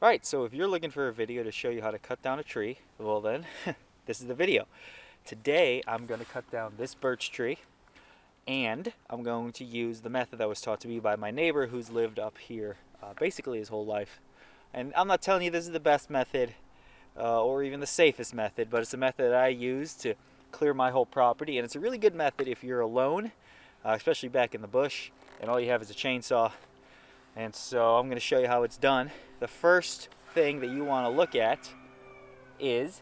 Alright, so if you're looking for a video to show you how to cut down a tree, well then, this is the video. Today I'm going to cut down this birch tree, and I'm going to use the method that was taught to me by my neighbor who's lived up here basically his whole life. And I'm not telling you this is the best method or even the safest method, but it's a method that I use to clear my whole property, and it's a really good method if you're alone, especially back in the bush, and all you have is a chainsaw. And so I'm going to show you how it's done. The first thing that you want to look at is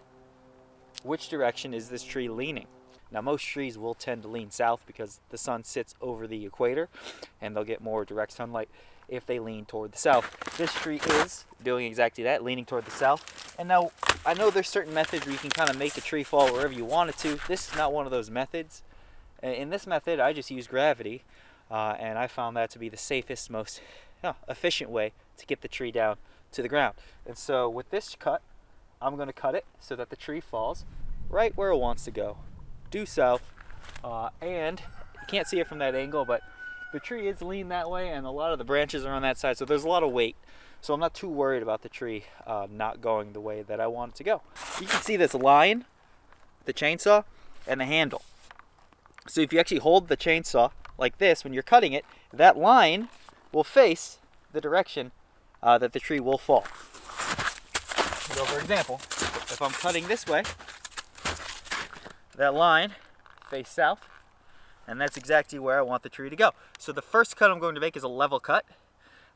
which direction is this tree leaning. Now most trees will tend to lean south because the sun sits over the equator and they'll get more direct sunlight if they lean toward the south. This tree is doing exactly that, leaning toward the south. And now I know there's certain methods where you can kind of make a tree fall wherever you want it to. This is not one of those methods. In this method I just use gravity and I found that to be the safest, most efficient way to get the tree down to the ground. And so with this cut, I'm going to cut it so that the tree falls right where it wants to go, due south. And you can't see it from that angle, but the tree is leaned that way and a lot of the branches are on that side, so there's a lot of weight. So I'm not too worried about the tree not going the way that I want it to go. You can see this line, the chainsaw, and the handle. So if you actually hold the chainsaw like this when you're cutting it, that line will face the direction that the tree will fall. So for example, if I'm cutting this way, that line face south, and that's exactly where I want the tree to go. So the first cut I'm going to make is a level cut,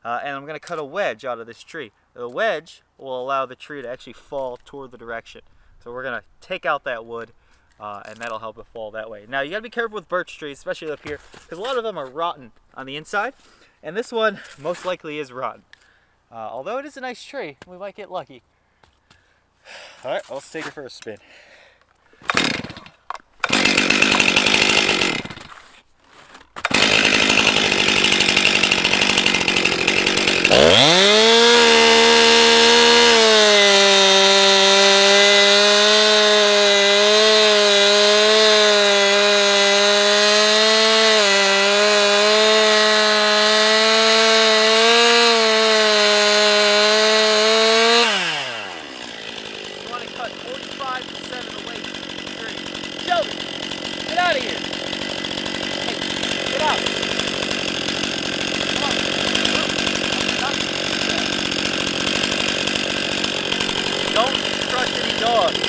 and I'm going to cut a wedge out of this tree. The wedge will allow the tree to actually fall toward the direction. So we're going to take out that wood, and that'll help it fall that way. Now you got to be careful with birch trees, especially up here, because a lot of them are rotten on the inside, and this one most likely is rotten. Although it is a nice tree, we might get lucky. Alright, let's take it for a spin. Cut 45% of the weight of the tree. Shelby, get out of here. Hey, get out. Come on. Don't trust any dogs.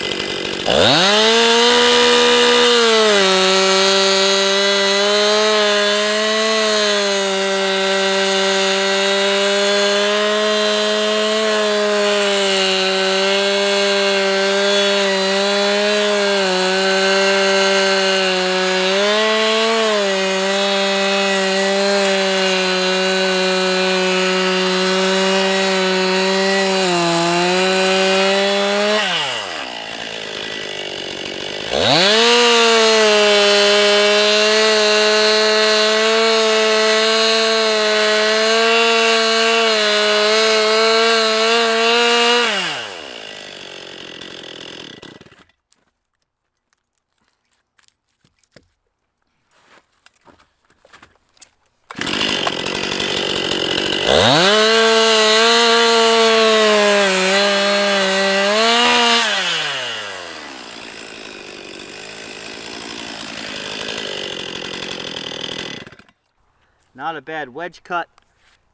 Not a bad wedge cut.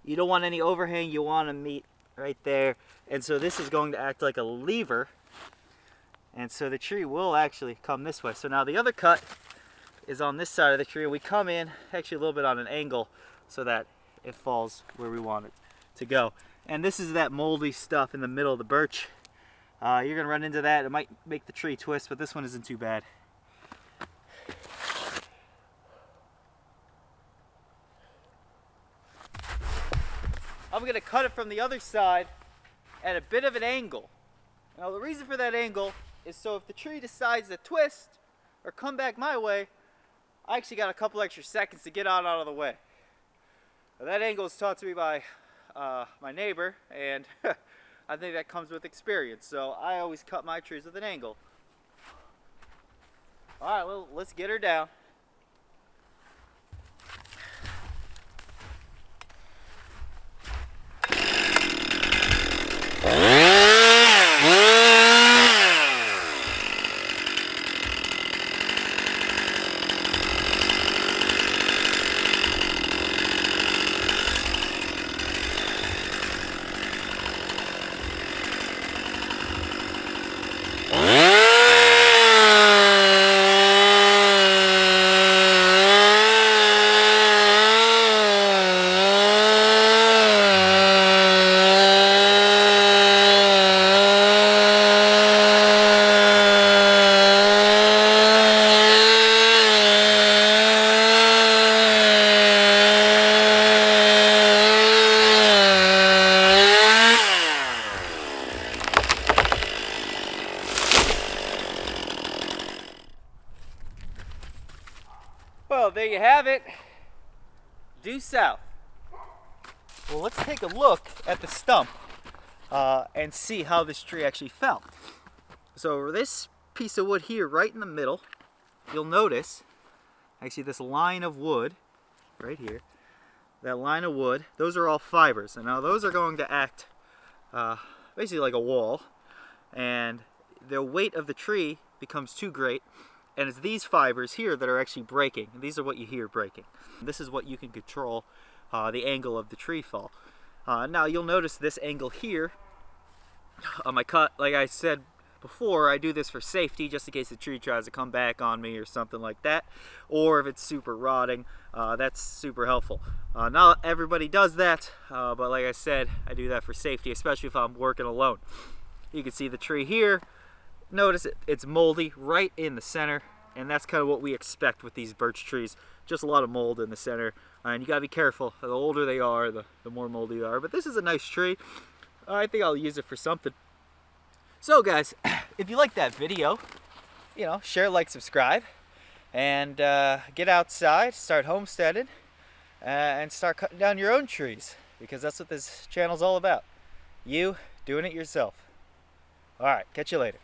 You don't want any overhang, you want to meet right there. And so this is going to act like a lever. And so the tree will actually come this way. So now the other cut is on this side of the tree. We come in actually a little bit on an angle so that it falls where we want it to go. And this is that moldy stuff in the middle of the birch. You're going to run into that. It might make the tree twist, but this one isn't too bad. I'm going to cut it from the other side at a bit of an angle. Now the reason for that angle is so if the tree decides to twist or come back my way, I actually got a couple extra seconds to get out of the way. Now, that angle is taught to me by my neighbor, and I think that comes with experience. So I always cut my trees with an angle. Alright, well, let's get her down. there you have it. Due south. Well, let's take a look at the stump and see how this tree actually fell. So this piece of wood here, right in the middle, you'll notice actually this line of wood right here, that line of wood, those are all fibers, and now those are going to act basically like a wall, and the weight of the tree becomes too great, and it's these fibers here that are actually breaking. These are what you hear breaking. This is what you can control the angle of the tree fall. Now you'll notice this angle here on my cut, like I said before, I do this for safety, just in case the tree tries to come back on me or something like that, or if it's super rotting. That's super helpful. Not everybody does that, but like I said, I do that for safety, especially if I'm working alone. You can see the tree here. Notice it's moldy right in the center, and that's kind of what we expect with these birch trees. Just a lot of mold in the center, and you gotta be careful. The older they are, the more moldy they are. But this is a nice tree. I think I'll use it for something. So guys, if you like that video, you know, share, like, subscribe, and get outside, start homesteading, and start cutting down your own trees, because that's what this channel's all about. You doing it yourself. All right, catch you later.